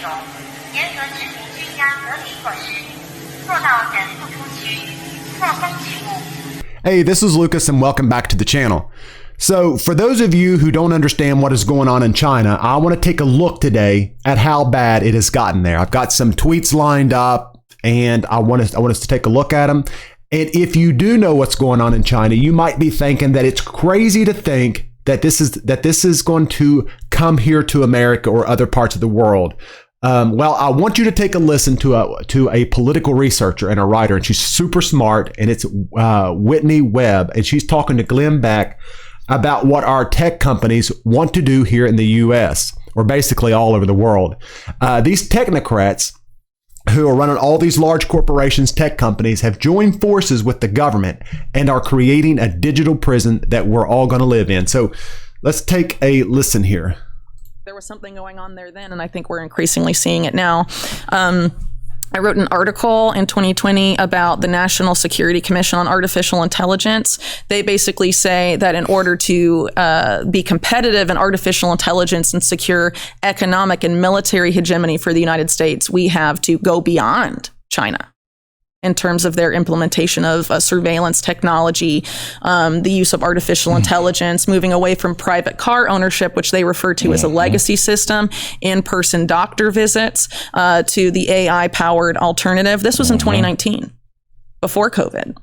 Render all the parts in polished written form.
种，严格执行居家隔离措施，做到人不出区，错峰举目。Hey, this is Lucas and welcome back to the channel. So for those of you who don't understand what is going on in China, I want to take a look today at how bad it has gotten there. I've got some tweets lined up and I want us to take a look at them. And if you do know what's going on in China, you might be thinking that it's crazy to think that this is going to come here to America or other parts of the world. Well, I want you to take a listen to a political researcher and a writer, and she's super smart, and it's Whitney Webb, and she's talking to Glenn Beck about what our tech companies want to do here in the U.S. or basically all over the world. These technocrats who are running all these large corporations, tech companies, have joined forces with the government and are creating a digital prison that we're all going to live in. So let's take a listen here. There was something going on there then, and I think we're increasingly seeing it now. I wrote an article in 2020 about the National Security Commission on Artificial Intelligence. They basically say that in order to be competitive in artificial intelligence and secure economic and military hegemony for the United States, we have to go beyond China in terms of their implementation of surveillance technology, the use of artificial intelligence, moving away from private car ownership, which they refer to as a legacy system, in-person doctor visits, to the AI-powered alternative. This was in 2019, before COVID.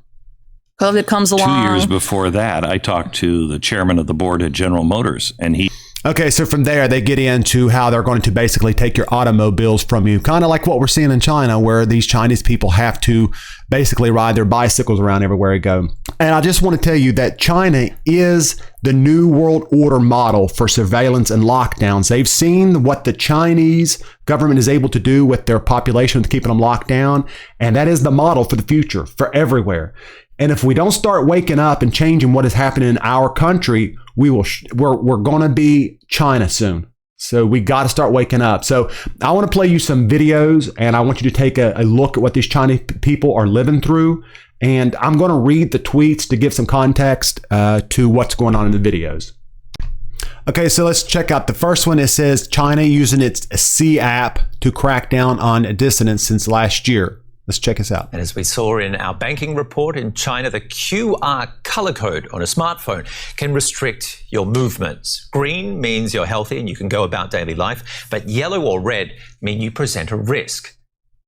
COVID comes along. 2 years before that, I talked to the chairman of the board at General Motors, and he... Okay, so from there, they get into how they're going to basically take your automobiles from you, kind of like what we're seeing in China, where these Chinese people have to basically ride their bicycles around everywhere they go. And I just want to tell you that China is the new world order model for surveillance and lockdowns. They've seen what the Chinese government is able to do with their population to keeping them locked down, and that is the model for the future, for everywhere. And if we don't start waking up and changing what is happening in our country, we're going to be China soon. So we got to start waking up. So I want to play you some videos, and I want you to take a look at what these Chinese people are living through. And I'm going to read the tweets to give some context to what's going on in the videos. Okay, so let's check out the first one. It says China using its C app to crack down on dissidents since last year. Let's check this out. And as we saw in our banking report in China, the QR color code on a smartphone can restrict your movements. Green means you're healthy and you can go about daily life, but yellow or red mean you present a risk.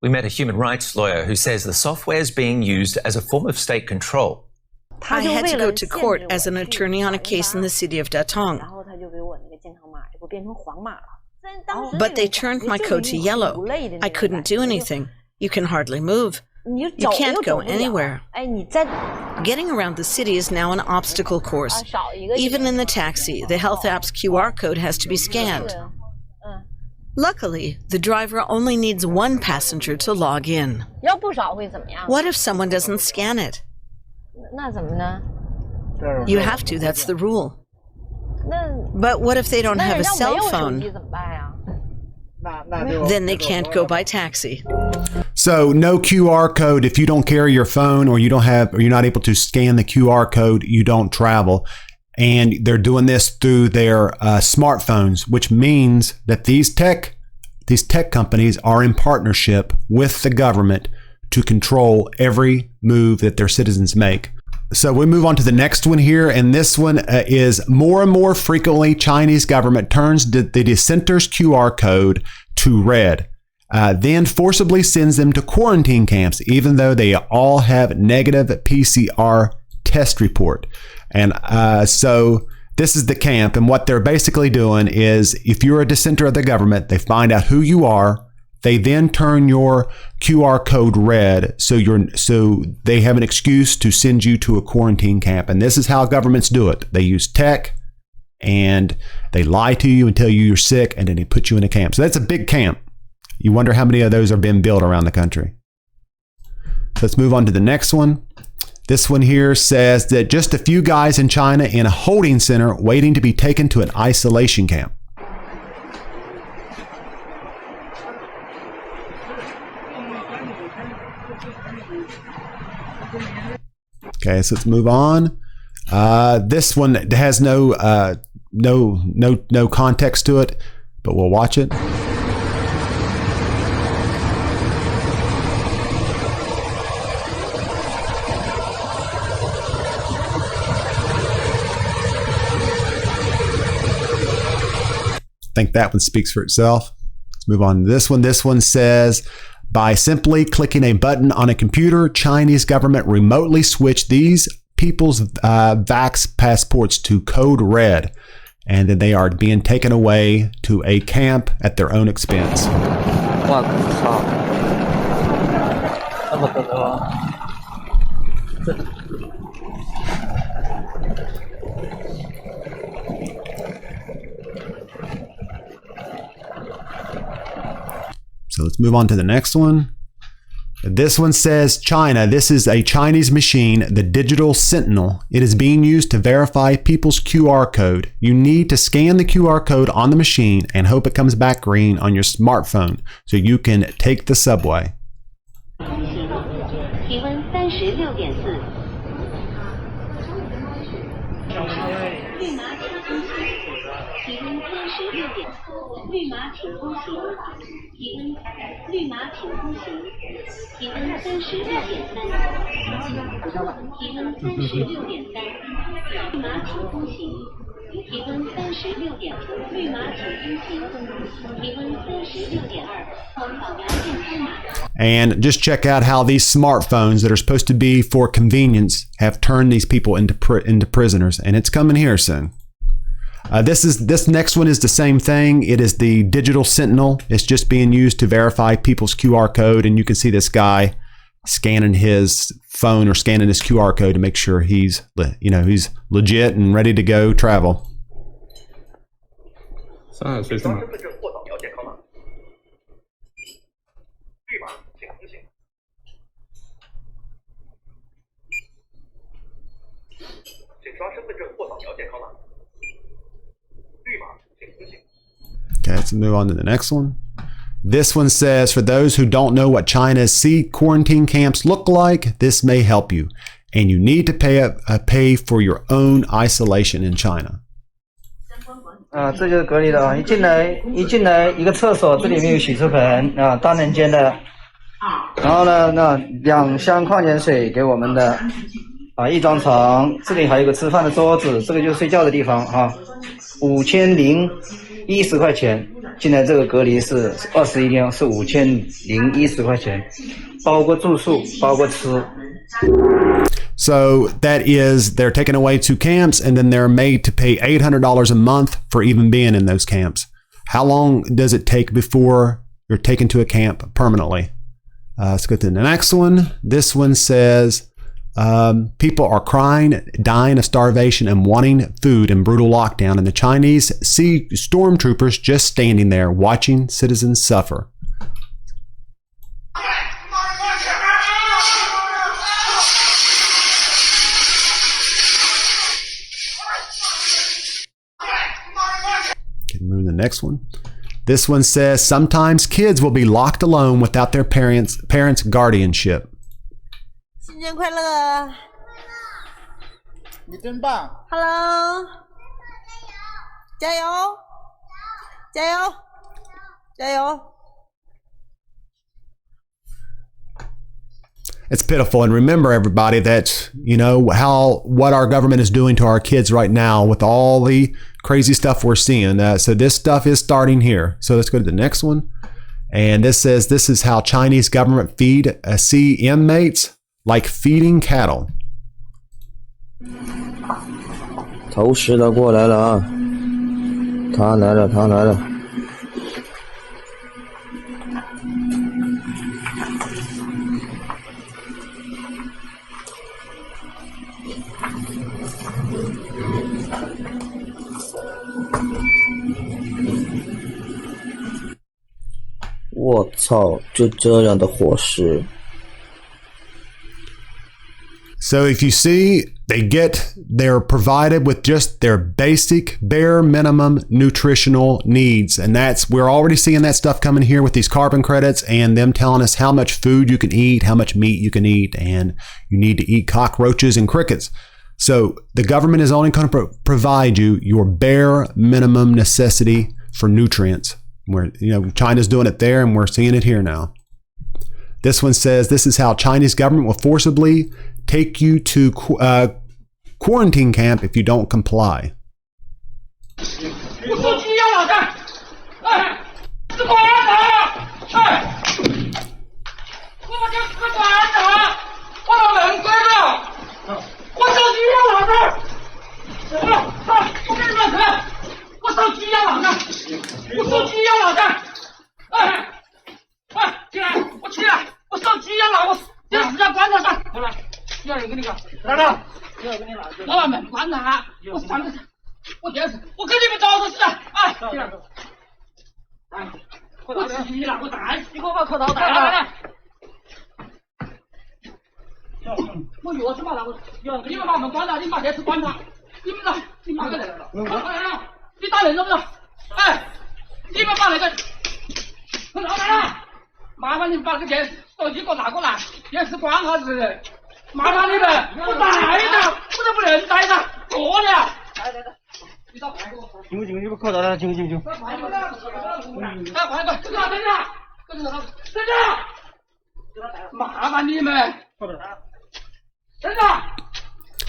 We met a human rights lawyer who says the software is being used as a form of state control. I had to go to court as an attorney on a case in the city of Datong. But they turned my code to yellow. I couldn't do anything. You can hardly move. You can't go anywhere. Getting around the city is now an obstacle course. Even in the taxi, the health app's QR code has to be scanned. Luckily, the driver only needs one passenger to log in. What if someone doesn't scan it? You have to, that's the rule. But what if they don't have a cell phone? Then they can't go by taxi. So no QR code. If you don't carry your phone or you're not able to scan the QR code, you don't travel. And they're doing this through their smartphones, which means that these tech companies are in partnership with the government to control every move that their citizens make. So we move on to the next one here, and this one is more and more frequently Chinese government turns the dissenters' QR code to red, then forcibly sends them to quarantine camps, even though they all have negative PCR test report. And so this is the camp, and what they're basically doing is if you're a dissenter of the government, they find out who you are. They then turn your QR code red, so they have an excuse to send you to a quarantine camp. And this is how governments do it. They use tech, and they lie to you and tell you you're sick, and then they put you in a camp. So that's a big camp. You wonder how many of those are being built around the country. So let's move on to the next one. This one here says that just a few guys in China in a holding center waiting to be taken to an isolation camp. Okay, so let's move on. This one has no context to it, but we'll watch it. think that one speaks for itself. Let's move on to this one. This one says, by simply clicking a button on a computer, Chinese government remotely switched these people's vax passports to code red, and then they are being taken away to a camp at their own expense. So let's move on to the next one. This one says, China. This is a Chinese machine, the Digital Sentinel. It is being used to verify people's QR code. You need to scan the QR code on the machine and hope it comes back green on your smartphone so you can take the subway. 体温36.4。绿码请通行。体温36点。绿码请通行。体温绿码请通行。体温36.3。体温36.3。绿码请通行。体温36.绿码请通行。体温36.2。扫描健康码。And just check out how these smartphones that are supposed to be for convenience have turned these people into prisoners, and it's coming here soon. This next one is the same thing. It is the Digital Sentinel. It's just being used to verify people's QR code, and you can see this guy scanning his phone or scanning his QR code to make sure he's legit and ready to go travel. 30岁是吗？Okay, let's move on to the next one. This one says, for those who don't know what China's sea quarantine camps look like, this may help you. And you need to pay for your own isolation in China. 这就是隔离的啊！一进来一个厕所，这里面有洗漱盆啊，单人间的。然后呢，那2箱矿泉水给我们的啊，一张床，这里还有个吃饭的桌子，这个就是睡觉的地方啊。5010块钱，进来这个隔离是21天，是5010块钱，包括住宿，包括吃。So that is, they're taken away to camps, and then they're made to pay $800 a month for even being in those camps. How long does it take before you're taken to a camp permanently? Let's go to the next one. This one says, people are crying, dying of starvation, and wanting food in brutal lockdown, and the Chinese see stormtroopers just standing there watching citizens suffer. Okay, move to the next one. This one says, sometimes kids will be locked alone without their parents' guardianship. 新年快乐！你真棒 ！Hello， 加油！加油！加油！ It's pitiful. And remember, everybody, that, what our government is doing to our kids right now with all the crazy stuff we're seeing. So this stuff is starting here. So let's go to the next one. And this says, this is how Chinese government feed sea inmates like feeding cattle. 投食的过来了啊！他来了，他来了。我操！就这样的伙食。So if you see, they're provided with just their basic, bare minimum nutritional needs. And we're already seeing that stuff coming here with these carbon credits and them telling us how much food you can eat, how much meat you can eat, and you need to eat cockroaches and crickets. So the government is only going to provide you your bare minimum necessity for nutrients. Where, China's doing it there and we're seeing it here now. This one says, this is how Chinese government will forcibly take you to quarantine camp if you don't comply.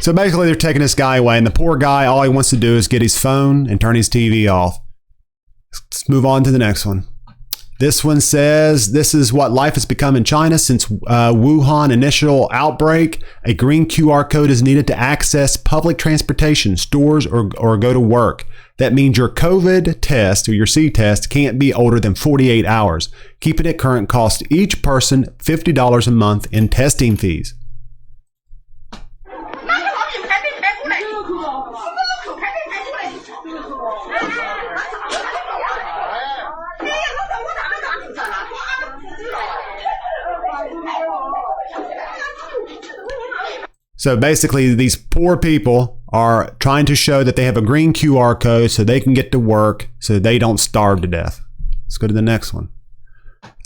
So basically, they're taking this guy away, and the poor guy, all he wants to do is get his phone and turn his TV off. Let's move on to the next one. This one says, this is what life has become in China since Wuhan initial outbreak. A green QR code is needed to access public transportation, stores, or go to work. That means your COVID test or your C test can't be older than 48 hours. Keeping it current costs each person $50 a month in testing fees. So basically, these poor people are trying to show that they have a green QR code so they can get to work so they don't starve to death. Let's go to the next one.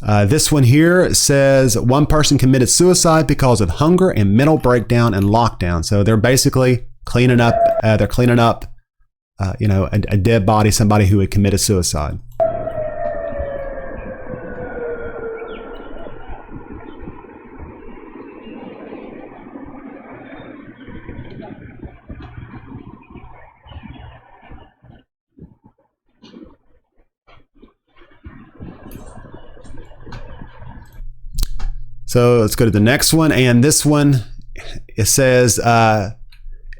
This one here says one person committed suicide because of hunger and mental breakdown and lockdown. So they're basically cleaning up. A dead body, somebody who had committed suicide. So let's go to the next one. And this one, it says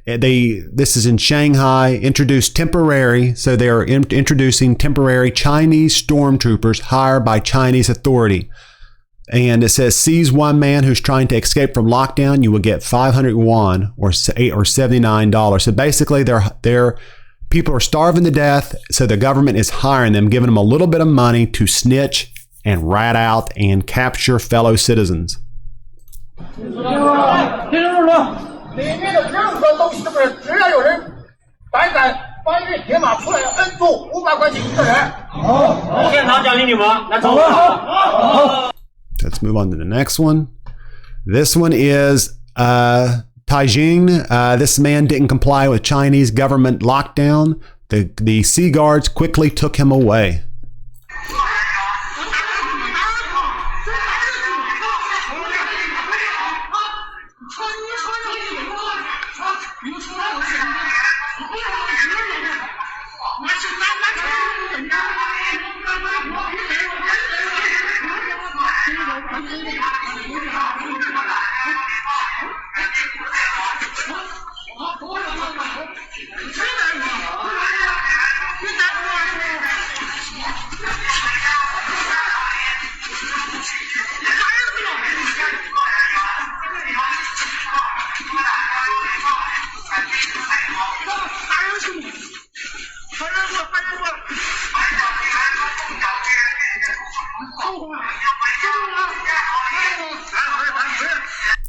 this is in Shanghai, introduced temporary. So they are introducing temporary Chinese stormtroopers hired by Chinese authority. And it says, seize one man who's trying to escape from lockdown. You will get 500 yuan or $79. So basically they're people are starving to death. So the government is hiring them, giving them a little bit of money to snitch and rat out and capture fellow citizens. Let's move on to the next one. This one is Taijing. This man didn't comply with Chinese government lockdown. The sea guards quickly took him away.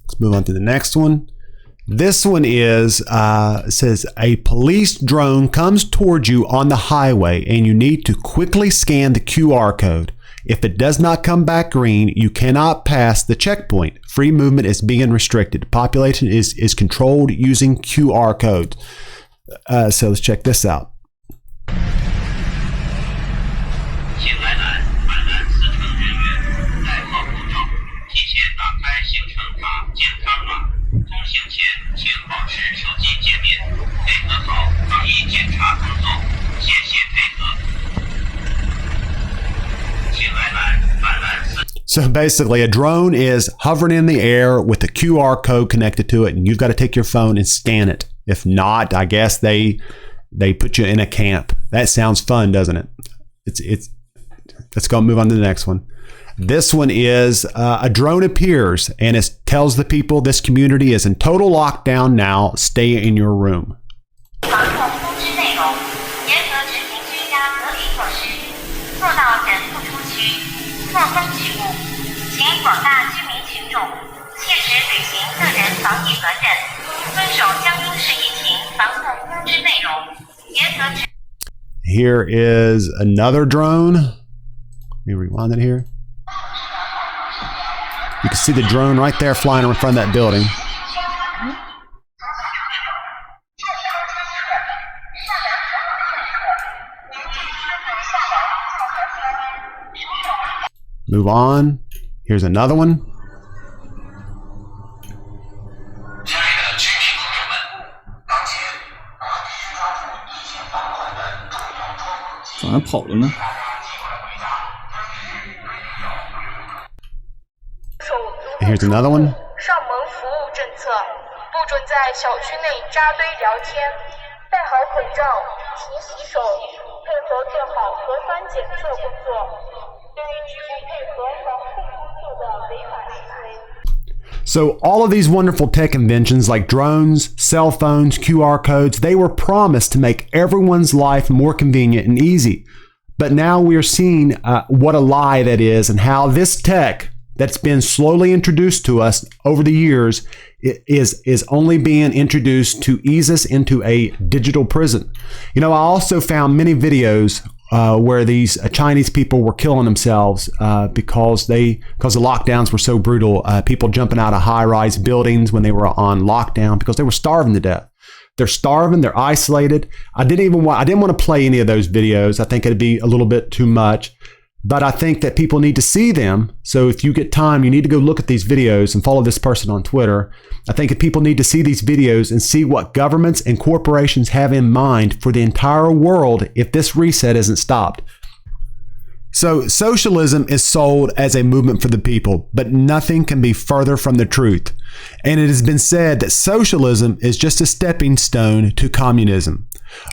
Let's move on to the next one. This one is says a police drone comes towards you on the highway and you need to quickly scan the QR code. If it does not come back green, you cannot pass the checkpoint. Free movement is being restricted. Population is controlled using QR codes. So let's check this out. So basically, a drone is hovering in the air with a QR code connected to it, and you've got to take your phone and scan it. If not, I guess they put you in a camp. That sounds fun, doesn't it? It's Let's go move on to the next one. This one is a drone appears and it tells the people this community is in total lockdown now. Stay in your room. Here is another drone. Let me rewind it here. You can see the drone right there flying in front of that building. Move on. Here's another one. And here's another one. 上门服务政策，不准在小区内扎堆聊天，戴好口罩，勤洗手，配合做好核酸检测工作，对于拒不配合防控工作的违法行为。 So all of these wonderful tech inventions like drones, cell phones, QR codes, they were promised to make everyone's life more convenient and easy. But now we're seeing what a lie that is and how this tech that's been slowly introduced to us over the years is only being introduced to ease us into a digital prison. You know, I also found many videos where these Chinese people were killing themselves because the lockdowns were so brutal. People jumping out of high-rise buildings when they were on lockdown because they were starving to death. They're starving. They're isolated. I didn't want to play any of those videos. I think it'd be a little bit too much. But I think that people need to see them. So if you get time, you need to go look at these videos and follow this person on Twitter. I think if people need to see these videos and see what governments and corporations have in mind for the entire world if this reset isn't stopped. So socialism is sold as a movement for the people, but nothing can be further from the truth. And it has been said that socialism is just a stepping stone to communism.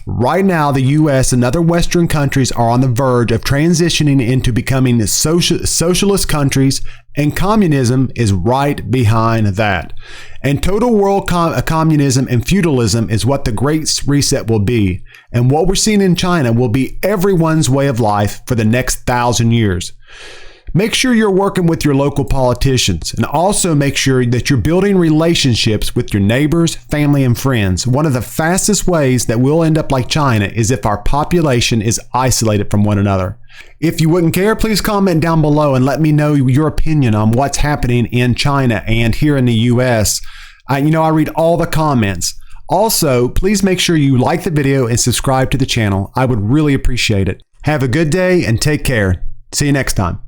Right now, the U.S. and other Western countries are on the verge of transitioning into becoming socialist countries, and communism is right behind that. And total world communism and feudalism is what the Great Reset will be. And what we're seeing in China will be everyone's way of life for the next 1,000 years. Make sure you're working with your local politicians, and also make sure that you're building relationships with your neighbors, family, and friends. One of the fastest ways that we'll end up like China is if our population is isolated from one another. If you wouldn't care, please comment down below and let me know your opinion on what's happening in China and here in the US. I read all the comments. Also, please make sure you like the video and subscribe to the channel. I would really appreciate it. Have a good day and take care. See you next time.